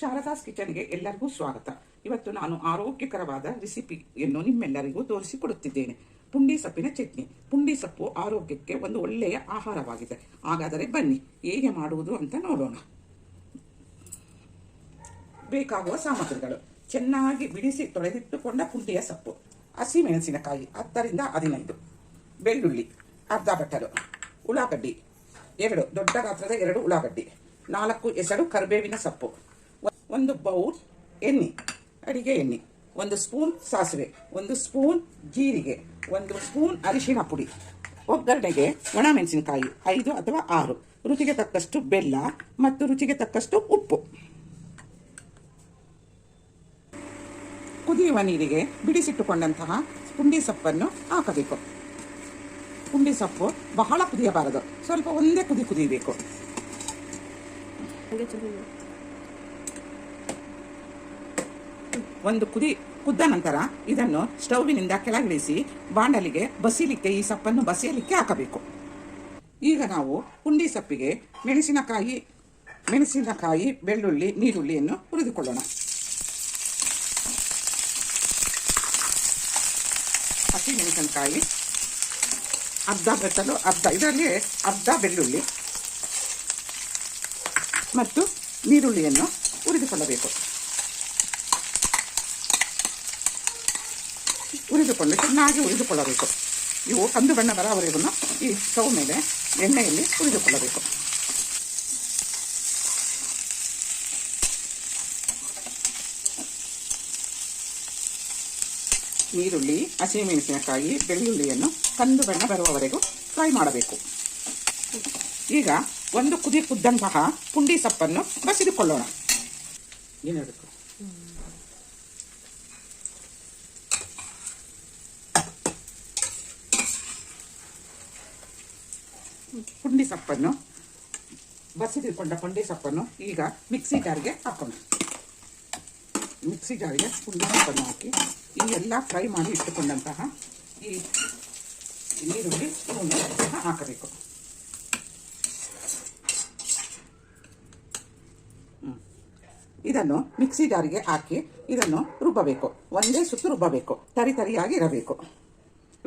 ಶಾರದಾಸ್ ಕಿಚನ್ಗೆ ಎಲ್ಲರಿಗೂ ಸ್ವಾಗತ. ಇವತ್ತು ನಾನು ಆರೋಗ್ಯಕರವಾದ ರೆಸಿಪಿಯನ್ನು ನಿಮ್ಮೆಲ್ಲರಿಗೂ ತೋರಿಸಿಕೊಡುತ್ತಿದ್ದೇನೆ. ಪುಂಡಿ ಸೊಪ್ಪಿನ ಚಟ್ನಿ. ಪುಂಡಿ ಸೊಪ್ಪು ಆರೋಗ್ಯಕ್ಕೆ ಒಂದು ಒಳ್ಳೆಯ ಆಹಾರವಾಗಿದೆ. ಹಾಗಾದರೆ ಬನ್ನಿ ಹೇಗೆ ಮಾಡುವುದು ಅಂತ ನೋಡೋಣ. ಬೇಕಾಗುವ ಸಾಮಗ್ರಿಗಳು: ಚೆನ್ನಾಗಿ ಬಿಡಿಸಿ ತೊಳೆದಿಟ್ಟುಕೊಂಡ ಪುಂಡಿಯ ಸೊಪ್ಪು, ಹಸಿಮೆಣಸಿನಕಾಯಿ 10 ರಿಂದ 15, ಬೆಳ್ಳುಳ್ಳಿ ಅರ್ಧ ಬಟ್ಟಲು, ಉಳ್ಳಾಗಡ್ಡಿ 2 ದೊಡ್ಡ ಗಾತ್ರದ 2 ಉಳ್ಳಾಗಡ್ಡಿ, 4 ಎಸಳು ಕರಿಬೇವಿನ ಸೊಪ್ಪು, 1 ಬೌಲ್ ಎಣ್ಣೆ, ಅಡಿಗೆ ಎಣ್ಣೆ, 1 ಸ್ಪೂನ್ ಸಾಸಿವೆ, 1 ಸ್ಪೂನ್ ಜೀರಿಗೆ, 1 ಸ್ಪೂನ್ ಅರಿಶಿಣ ಪುಡಿ, ಒಗ್ಗರಣೆಗೆ ಒಣಮೆಣಸಿನಕಾಯಿ 5 ಅಥವಾ 6, ರುಚಿಗೆ ತಕ್ಕಷ್ಟು ಬೆಲ್ಲ ಮತ್ತು ರುಚಿಗೆ ತಕ್ಕಷ್ಟು ಉಪ್ಪು. ಕುದಿಯುವ ನೀರಿಗೆ ಬಿಡಿಸಿಟ್ಟುಕೊಂಡಂತಹ ಪುಂಡಿ ಸೊಪ್ಪನ್ನು ಹಾಕಬೇಕು. ಪುಂಡಿ ಸೊಪ್ಪು ಬಹಳ ಕುದಿಯಬಾರದು, ಸ್ವಲ್ಪ ಒಂದೇ ಕುದಿಯಬೇಕು. ಒಂದು ಕುದ್ದ ನಂತರ ಇದನ್ನು ಸ್ಟೌವಿನಿಂದ ಕೆಳಗಿಳಿಸಿ ಬಾಣಲಿಗೆ ಬಸಿಲಿಕ್ಕೆ, ಈ ಸೊಪ್ಪನ್ನು ಬಸಿಯಲಿಕ್ಕೆ ಹಾಕಬೇಕು. ಈಗ ನಾವು ಪುಂಡಿ ಸೊಪ್ಪಿಗೆ ಮೆಣಸಿನಕಾಯಿ, ಬೆಳ್ಳುಳ್ಳಿ, ನೀರುಳ್ಳಿಯನ್ನು ಹುರಿದುಕೊಳ್ಳೋಣ. ಹಸಿ ಮೆಣಸಿನಕಾಯಿ ಅರ್ಧ ಬಟ್ಟಲು, ಇದರಲ್ಲಿ ಅರ್ಧ ಬೆಳ್ಳುಳ್ಳಿ ಮತ್ತು ನೀರುಳ್ಳಿಯನ್ನು ಹುರಿದುಕೊಳ್ಳಬೇಕು. ಚೆನ್ನಾಗಿ ಹುರಿದುಕೊಳ್ಳಬೇಕು. ಇವು ಕಂದು ಬಣ್ಣ ಬರೋವರೆಗೂ ಈ ಸ್ಟವ್ ಮೇಲೆ ಎಣ್ಣೆಯಲ್ಲಿ ಹುರಿದುಕೊಳ್ಳಬೇಕು. ನೀರುಳ್ಳಿ, ಹಸಿಮೆಣಸಿನಕಾಯಿ, ಬೆಳ್ಳುಳ್ಳಿಯನ್ನು ಕಂದು ಬಣ್ಣ ಬರುವವರೆಗೂ ಫ್ರೈ ಮಾಡಬೇಕು. ಈಗ ಒಂದು ಕುದ್ದಂತಹ ಪುಂಡಿ ಸೊಪ್ಪನ್ನು ಬಸಿದುಕೊಳ್ಳೋಣ. ಬಸಿದುಕೊಂಡ ಪುಂಡಿ ಸೊಪ್ಪನ್ನು ಈಗ ಮಿಕ್ಸಿ ಜಾರ್ಗೆ ಹಾಕೋಣ. ಮಿಕ್ಸಿ ಜಾರಿಗೆ ಪುಂಡಿ ಸೊಪ್ಪನ್ನು ಹಾಕಿ ಈ ಎಲ್ಲ ಫ್ರೈ ಮಾಡಿ ಇಟ್ಟುಕೊಂಡಂತಹ ಈ ನೀರುಳ್ಳಿ ಹಾಕಬೇಕು. ಇದನ್ನು ಮಿಕ್ಸಿ ಜಾರಿಗೆ ಹಾಕಿ ಇದನ್ನು ರುಬ್ಬಬೇಕು. ಒಂದೇ ಸುತ್ತು ರುಬ್ಬಬೇಕು. ತರಿಯಾಗಿ ಇರಬೇಕು.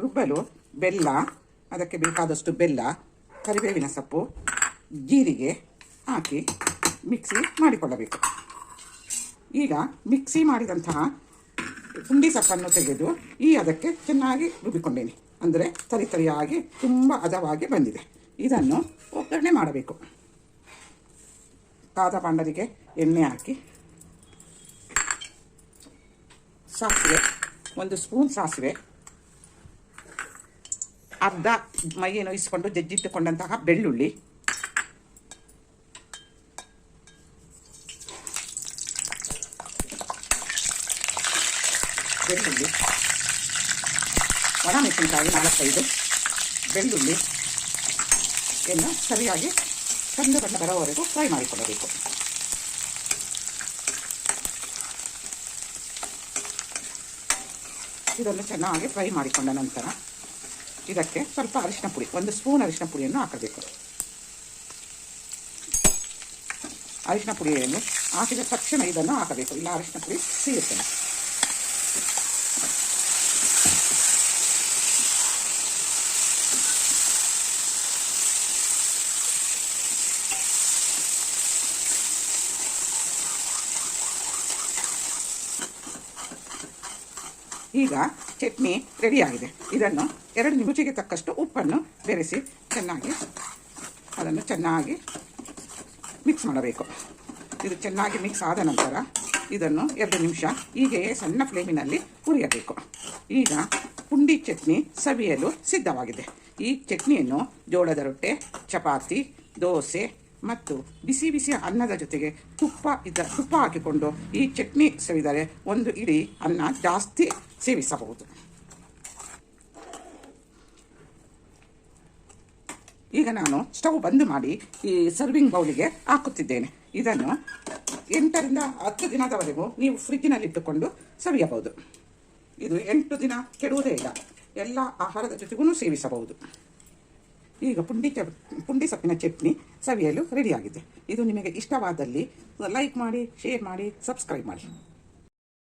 ರುಬ್ಬಲು ಬೆಲ್ಲ, ಅದಕ್ಕೆ ಬೇಕಾದಷ್ಟು ಬೆಲ್ಲ, ಕರಿಬೇವಿನ ಸೊಪ್ಪು, ಜೀರಿಗೆ ಹಾಕಿ ಮಿಕ್ಸಿ ಮಾಡಿಕೊಳ್ಳಬೇಕು. ಈಗ ಮಿಕ್ಸಿ ಮಾಡಿದಂತಹ ಪುಂಡಿ ಸೊಪ್ಪನ್ನು ತೆಗೆದು ಅದಕ್ಕೆ ಚೆನ್ನಾಗಿ ರುಬ್ಬಿಕೊಂಡೇನೆ. ಅಂದರೆ ತರಿಯಾಗಿ ತುಂಬ ಹದವಾಗಿ ಬಂದಿದೆ. ಇದನ್ನು ಒಗ್ಗರಣೆ ಮಾಡಬೇಕು. ಕಾದ ಬಾಂಡಲಿಗೆ ಎಣ್ಣೆ ಹಾಕಿ ಸಾಸಿವೆ, 1 ಸ್ಪೂನ್ ಸಾಸಿವೆ, ಅರ್ಧ ಮೈಗೆ ನೋಯಿಸಿಕೊಂಡು ಜಜ್ಜಿಟ್ಟುಕೊಂಡಂತಹ ಬೆಳ್ಳುಳ್ಳಿ, ಒಣಮೆಣಸಿನಕಾಯಿ 4-5, ಬೆಳ್ಳುಳ್ಳಿ ಎನ್ನು ಸರಿಯಾಗಿ ಕಂದು ಬಣ್ಣ ಬರೋವರೆಗೂ ಫ್ರೈ ಮಾಡಿಕೊಳ್ಳಬೇಕು. ಇದನ್ನು ಚೆನ್ನಾಗಿ ಫ್ರೈ ಮಾಡಿಕೊಂಡ ನಂತರ ಇದಕ್ಕೆ ಸ್ವಲ್ಪ ಅರಿಶಿನ ಪುಡಿ, 1 ಸ್ಪೂನ್ ಅರಿಶಿನ ಪುಡಿಯನ್ನು ಹಾಕಬೇಕು. ಅರಿಶಿನ ಪುಡಿಯನ್ನು ಹಾಕಿದ ತಕ್ಷಣ ಇದನ್ನು ಹಾಕಬೇಕು, ಇಲ್ಲ ಅರಿಶಿನ ಪುಡಿ ಸಿಗುತ್ತದೆ. ಈಗ ಚಟ್ನಿ ರೆಡಿಯಾಗಿದೆ. ಇದನ್ನು 2 ರುಚಿಗೆ ತಕ್ಕಷ್ಟು ಉಪ್ಪನ್ನು ಬೆರೆಸಿ ಅದನ್ನು ಚೆನ್ನಾಗಿ ಮಿಕ್ಸ್ ಮಾಡಬೇಕು. ಇದು ಚೆನ್ನಾಗಿ ಮಿಕ್ಸ್ ಆದ ನಂತರ ಇದನ್ನು 2 ನಿಮಿಷ ಹೀಗೆಯೇ ಸಣ್ಣ ಫ್ಲೇಮಿನಲ್ಲಿ ಹುರಿಯಬೇಕು. ಈಗ ಪುಂಡಿ ಚಟ್ನಿ ಸವಿಯಲು ಸಿದ್ಧವಾಗಿದೆ. ಈ ಚಟ್ನಿಯನ್ನು ಜೋಳದ ರೊಟ್ಟೆ, ಚಪಾತಿ, ದೋಸೆ ಮತ್ತು ಬಿಸಿ ಬಿಸಿ ಅನ್ನದ ಜೊತೆಗೆ ತುಪ್ಪ ಹಾಕಿಕೊಂಡು ಈ ಚಟ್ನಿ ಸವಿದರೆ 1 ಇಡೀ ಅನ್ನ ಜಾಸ್ತಿ ಸೇವಿಸಬಹುದು. ಈಗ ನಾನು ಸ್ಟವ್ ಬಂದ್ ಮಾಡಿ ಈ ಸರ್ವಿಂಗ್ ಬೌಲಿಗೆ ಹಾಕುತ್ತಿದ್ದೇನೆ. ಇದನ್ನು 8 ರಿಂದ 10 ದಿನದವರೆಗೂ ನೀವು ಫ್ರಿಜ್ಜಿನಲ್ಲಿಟ್ಟುಕೊಂಡು ಸವಿಯಬಹುದು. ಇದು 8 ದಿನ ಕೆಡುವುದೇ ಇಲ್ಲ. ಎಲ್ಲ ಆಹಾರದ ಜೊತೆಗೂ ಸೇವಿಸಬಹುದು. ಈಗ ಪುಂಡಿ ಸೊಪ್ಪಿನ ಚಟ್ನಿ ಸವಿಯಲು ರೆಡಿಯಾಗಿದೆ. ಇದು ನಿಮಗೆ ಇಷ್ಟವಾದಲ್ಲಿ ಲೈಕ್ ಮಾಡಿ, ಶೇರ್ ಮಾಡಿ, ಸಬ್ಸ್ಕ್ರೈಬ್ ಮಾಡಿ.